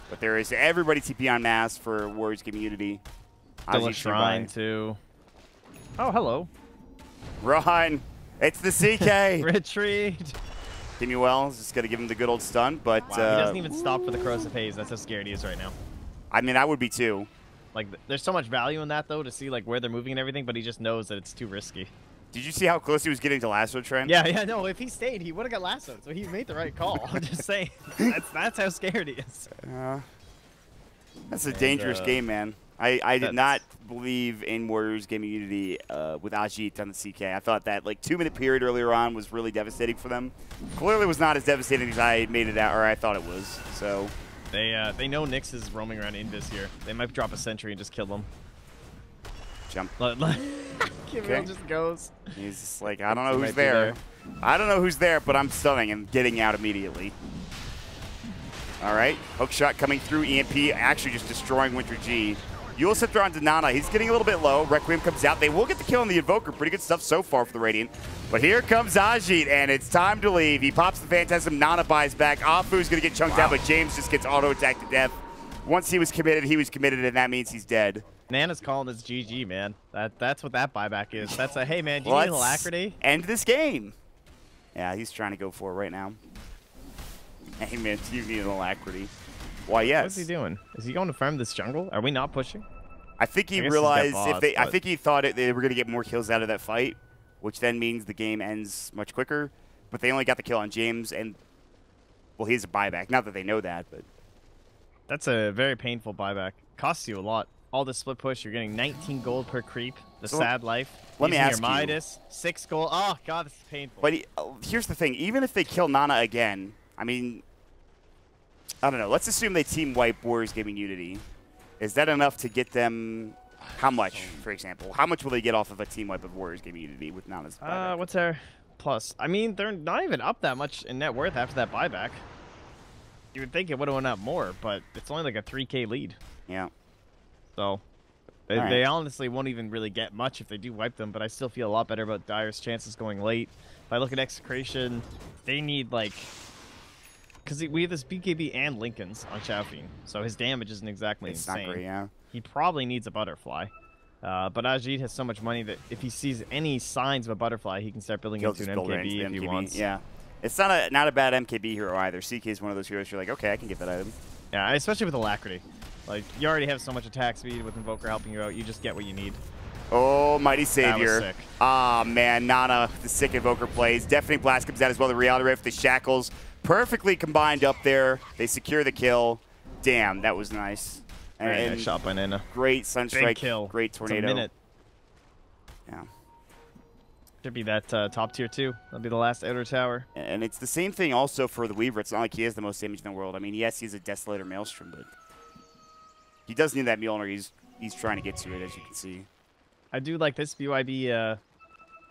But there is everybody TP on mass for Warriors Gaming Unity. Still a Shrine too. Oh, hello. Run! It's the CK! Retreat! Timmy Wells just got to give him the good old stun, but... Wow, he doesn't even stop for the Corrosive Haze. That's how scared he is right now. I mean, I would be too. Like, there's so much value in that, though, to see like where they're moving and everything, but he just knows that it's too risky. Did you see how close he was getting to Lasso, Trent? Yeah, no, if he stayed, he would have got lassoed, so he made the right call. I'm just saying. That's how scared he is. That's a dangerous game, man. I did not believe in Warriors Gaming Unity with Ajit on the CK. I thought that, like, 2-minute period earlier on was really devastating for them. Clearly was not as devastating as I made it out, or I thought it was, so... They know Nyx is roaming around Invis here. They might drop a sentry and just kill them. Jump. Kimil just goes. He's just like, I don't know who's there. I don't know who's there, but I'm stunning and getting out immediately. All right, hook shot coming through. EMP actually just destroying Winter G. Yule Scepter onto Nana. He's getting a little bit low. Requiem comes out. They will get the kill on the Invoker. Pretty good stuff so far for the Radiant. But here comes Ajit, and it's time to leave. He pops the Phantasm. Nana buys back. Afu's going to get chunked out, but James just gets auto-attacked to death. Once he was committed, and that means he's dead. Nana's calling this GG, man. That's what that buyback is. That's a, hey, man, do you need Alacrity? End this game. Yeah, he's trying to go for it right now. Hey, man, do you need an Alacrity? Why, yes. What's he doing? Is he going to farm this jungle? Are we not pushing? I think he realized I think he thought they were going to get more kills out of that fight, which then means the game ends much quicker. But they only got the kill on James, and, well, he's a buyback. Not that they know that, but... That's a very painful buyback. Costs you a lot. All the split push, you're getting 19 gold per creep. The sad life. Let me ask your Midas, 6 gold. Oh, God, this is painful. But here's the thing. Even if they kill Nana again, I mean... I don't know. Let's assume they team wipe Warriors Gaming Unity. Is that enough to get them... How much, for example? How much will they get off of a team wipe of Warriors Gaming Unity with Nana's buyback? What's their plus? I mean, they're not even up that much in net worth after that buyback. You would think it would have went up more, but it's only like a 3K lead. Yeah. So, they honestly won't even really get much if they do wipe them, but I still feel a lot better about Dire's chances going late. If I look at Execration, they need, like... Because we have this BKB and Lincoln's on Chaufine, so his damage isn't exactly insane. Not great, yeah. He probably needs a butterfly. But Ajit has so much money that if he sees any signs of a butterfly, he can start building into an MKB if he wants. Yeah. It's not a bad MKB hero either. CK is one of those heroes you're like, okay, I can get that item. Yeah, especially with Alacrity. Like, you already have so much attack speed with Invoker helping you out. You just get what you need. Oh, Mighty Savior. That was sick. Ah, man, Nana, the sick Invoker plays. Deafening Blast comes out as well. The Reality Rift, the Shackles, perfectly combined up there. They secure the kill. Damn, that was nice. And nice shot by Nana. Great Sunstrike. Big kill. Great Tornado. It's a minute. Yeah. Should be that top tier 2. That'll be the last outer tower. And it's the same thing also for the Weaver. It's not like he has the most damage in the world. I mean, yes, he's a Desolator Maelstrom, but he does need that Mjolnir. He's trying to get to it, as you can see. I do like this BYB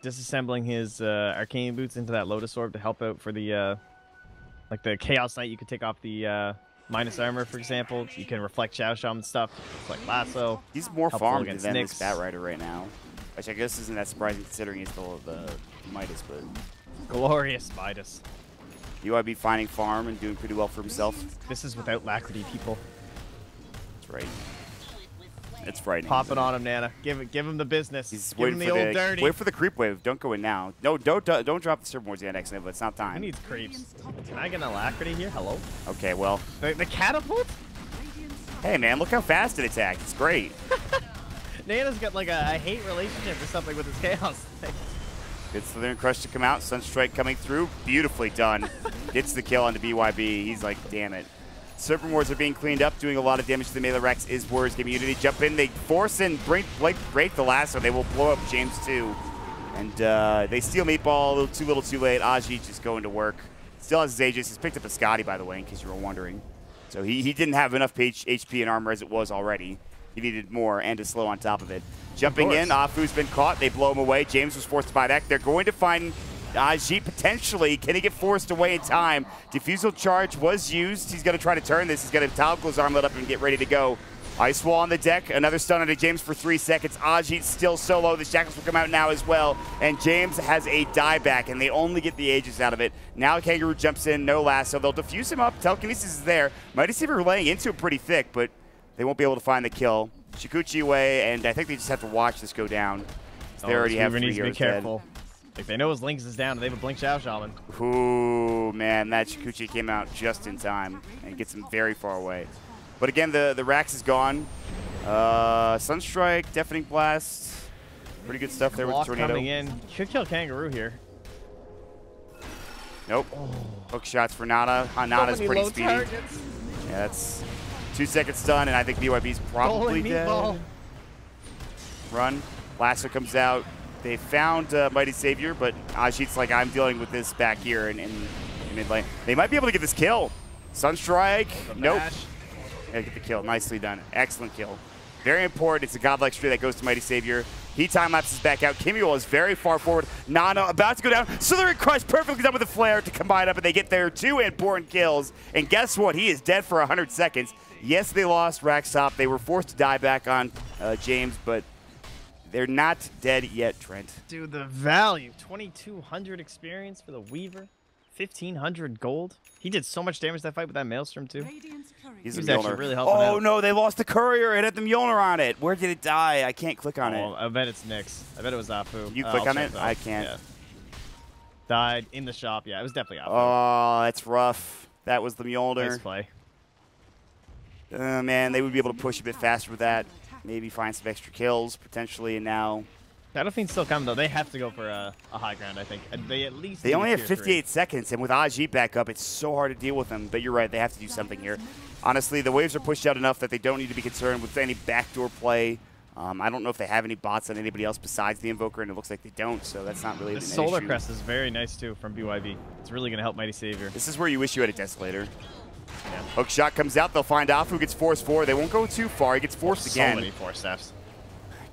disassembling his Arcane Boots into that Lotus Orb to help out for the like the Chaos Knight. You could take off the minus armor, for example. You can reflect Shadow Shaman stuff, like Lasso. He's more farmed than Nyx. this Bat Rider right now. Which I guess isn't that surprising considering he's the Midas, but... Glorious Midas. BYB finding farm and doing pretty well for himself. This is without Lacrity, people. That's right. It's frightening. Pop it on him, Nana. Give him the business. He's Give him the old dirty. Wait for the creep wave. Don't go in now. No, don't drop the Serpent yet, next Nova. It's not time. Who needs creeps? Can I get an Alacrity here? Hello? Okay, well... The catapult? Hey, man, look how fast it attacked. It's great. Nana's got like a hate relationship or something with his Chaos thing. Gets the Lunar Crush to come out. Sunstrike coming through. Beautifully done. Gets the kill onto BYB. He's like, damn it. Serpent Wards are being cleaned up, doing a lot of damage to the melee Rex. Is Warriors giving Unity jump in. They force and break the lasso. They will blow up James too. And they steal Meatball. A little too late. Ajit just going to work. Still has his Aegis. He's picked up a Scotty, by the way, in case you were wondering. So he didn't have enough HP and armor as it was already. He needed more and a slow on top of it. Jumping in, Afu's been caught. They blow him away. James was forced to buy back. They're going to find Ajit potentially. Can he get forced away in time? Diffusal charge was used. He's going to try to turn this. He's going to toggle his armlet up and get ready to go. Ice Wall on the deck. Another stun onto James for 3 seconds. Ajit still solo. The Shackles will come out now as well. And James has a dieback, and they only get the Aegis out of it. Now Kangaroo jumps in. No lasso. They'll diffuse him up. Telekinesis is there. Mighty Saber laying into it pretty thick, but they won't be able to find the kill. Shikuchi away, and I think they just have to watch this go down. They already have 3 heroes dead. Like, they know his Lynx is down, and they have a Blink Shadow Shaman. Ooh, man, that Shikuchi came out just in time and gets him very far away. But again, the Rax is gone. Sunstrike, Deafening Blast. Pretty good stuff there with the Tornado. Coming in. Could kill Kangaroo here. Nope. Oh. Hook shots for Nana. Nana's pretty speedy. Targets. Yeah, that's 2 seconds stun, and I think BYB's probably dead. Run. Lasso comes out. They found Mighty Savior, but Ajit's like, I'm dealing with this back here in mid lane. They might be able to get this kill. Sunstrike. Nope. Yeah, get the kill. Nicely done. Excellent kill. Very important. It's a godlike stray that goes to Mighty Savior. He time lapses back out. Kimiel is very far forward. Nana about to go down. Slithering Crush perfectly done with the flare to combine up, and they get their 2 important kills. And guess what? He is dead for 100 seconds. Yes, they lost Rax top. They were forced to die back on James, but they're not dead yet, Trent. Dude, the value. 2,200 experience for the Weaver. 1,500 gold. He did so much damage that fight with that Maelstrom, too. He's actually really helping out. Oh, no, they lost the Courier. It had the Mjolnir on it. Where did it die? I can't click on it. I bet it's Nyx. I bet it was Afu. You click on it? Though. I can't. Yeah. Died in the shop. Yeah, it was definitely Afu. Oh, that's rough. That was the Mjolnir. Nice play. Man, they would be able to push a bit faster with that. Maybe find some extra kills, potentially, and now... Shadowfiend's still coming, though. They have to go for a high ground, I think. They at least... They only have 58 seconds, and with Ajit back up, it's so hard to deal with them. But you're right, they have to do something here. Honestly, the waves are pushed out enough that they don't need to be concerned with any backdoor play. I don't know if they have any bots on anybody else besides the Invoker, and it looks like they don't, so that's not really an issue. The Solar Crest is very nice, too, from BYB. It's really going to help Mighty Savior. This is where you wish you had a Desolator. Yeah. Hook shot comes out. They'll find Afu, gets forced forward. They won't go too far. He gets forced again. So many force steps.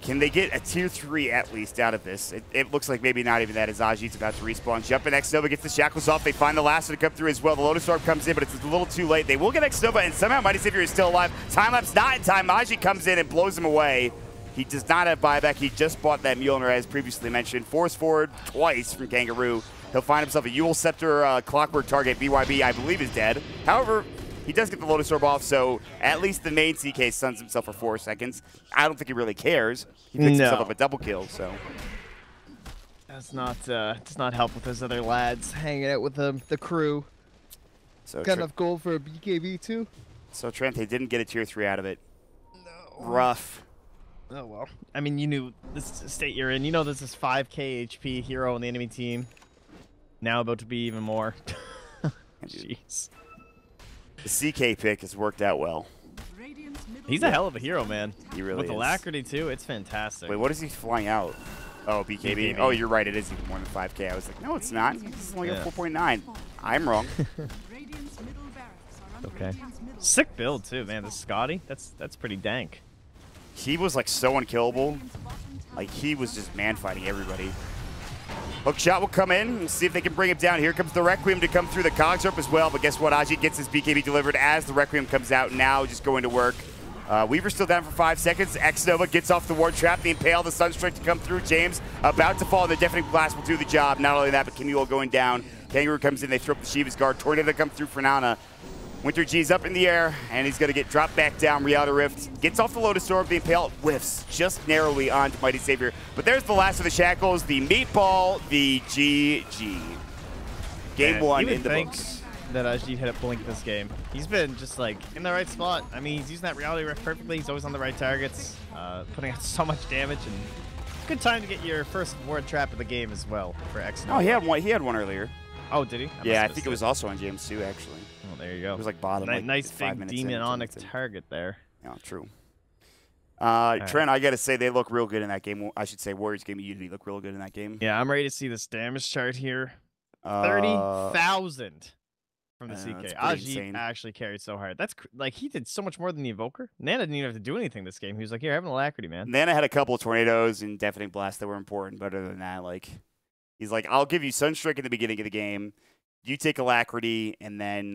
Can they get a tier 3 at least out of this? It looks like maybe not even that as Ajit's about to respawn. Jumping X-Nova gets the Shackles off. They find the Lasso to come through as well. The Lotus Orb comes in, but it's a little too late. They will get X-Nova, and somehow Mighty Savior is still alive. Time-lapse not in time. Ajit comes in and blows him away. He does not have buyback. He just bought that Mjolnir, as previously mentioned. Force forward twice from Kangaroo. He'll find himself a Yule Scepter Clockwork target. BYB, I believe, is dead. However, he does get the Lotus Orb off, so at least the main CK stuns himself for 4 seconds. I don't think he really cares. He picks himself up a double kill, so. That's not, does not help with those other lads hanging out with the crew. So got enough gold for a BKB too? So Trent, they didn't get a tier 3 out of it. No. Rough. Oh well. I mean, you knew this state you're in. You know this is 5k HP hero on the enemy team. Now about to be even more. Jeez. The CK pick has worked out well. He's a hell of a hero, man. He really is. With Alacrity, too, it's fantastic. Wait, what is he flying out? Oh, BKB. Oh, you're right. It is even more than 5K. I was like, no, it's not. It's only a 4.9. I'm wrong. Okay. Sick build too, man. The Scotty, that's pretty dank. He was like so unkillable. Like he was just man fighting everybody. Hook shot will come in and see if they can bring him down. Here comes the Requiem to come through the cogs rope as well. But guess what? Ajit gets his BKB delivered as the Requiem comes out. Now just going to work. Weaver's still down for 5 seconds. X-Nova gets off the ward trap. The Impale, the Sunstrike to come through. James about to fall. The Deafening Blast will do the job. Not only that, but Camille going down. Kangaroo comes in. They throw up the Shiva's Guard. Tornado come through for Nana. Winter G's up in the air, and he's going to get dropped back down. Reality Rift gets off the Lotus Orb. The Impale whiffs just narrowly onto Mighty Savior. But there's the last of the Shackles. The Meatball, the GG. Game 1 in the books. That Ajit hit a blink this game. He's been just like in the right spot. I mean, he's using that Reality Rift perfectly. He's always on the right targets, putting out so much damage, and good time to get your first ward trap of the game as well for X. Oh, he had one earlier. Oh, did he? Yeah, I think it was also on James too, actually. Oh, there you go. It was like bottom. Like nice big demonic target there. Yeah, true. Trent, I gotta say they look real good in that game. I should say Warriors Game of Unity look real good in that game. Yeah, I'm ready to see this damage chart here. 30,000 from the CK. Ajit actually carried so hard. That's like he did so much more than the Evoker. Nana didn't even have to do anything this game. He was like, "Here, have an alacrity, man." Nana had a couple of tornadoes and Deafening Blast that were important, but other than that, like he's like, "I'll give you Sunstrike in the beginning of the game. You take alacrity, and then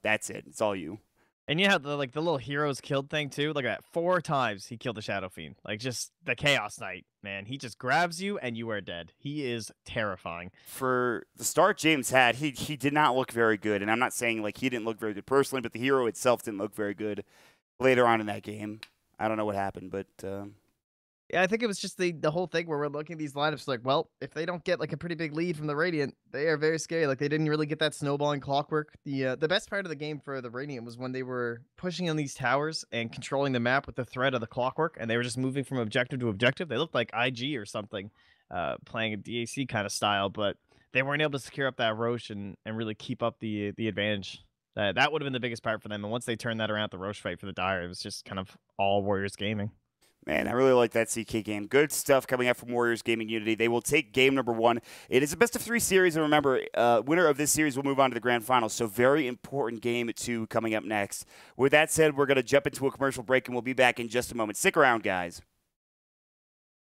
that's it. It's all you." And you have the little heroes killed thing too. Look at that, 4 times he killed the Shadow Fiend. Like just the Chaos Knight, man. He just grabs you and you are dead. He is terrifying. For the start James had, he did not look very good. And I'm not saying like he didn't look very good personally, but the hero itself didn't look very good later on in that game. I don't know what happened, but yeah, I think it was just the whole thing where we're looking at these lineups like, well, if they don't get like a pretty big lead from the Radiant, they are very scary. Like they didn't really get that snowballing clockwork. The best part of the game for the Radiant was when they were pushing on these towers and controlling the map with the thread of the clockwork, and they were just moving from objective to objective. They looked like IG or something, playing a DAC kind of style, but they weren't able to secure up that Roche and really keep up the advantage. That would have been the biggest part for them. And once they turned that around, the Roche fight for the Dire, it was just kind of all Warriors gaming. Man, I really like that CK game. Good stuff coming out from Warriors Gaming Unity. They will take game number 1. It is a best-of-3 series, and remember, winner of this series will move on to the grand finals, so very important game 2 coming up next. With that said, we're going to jump into a commercial break, and we'll be back in just a moment. Stick around, guys.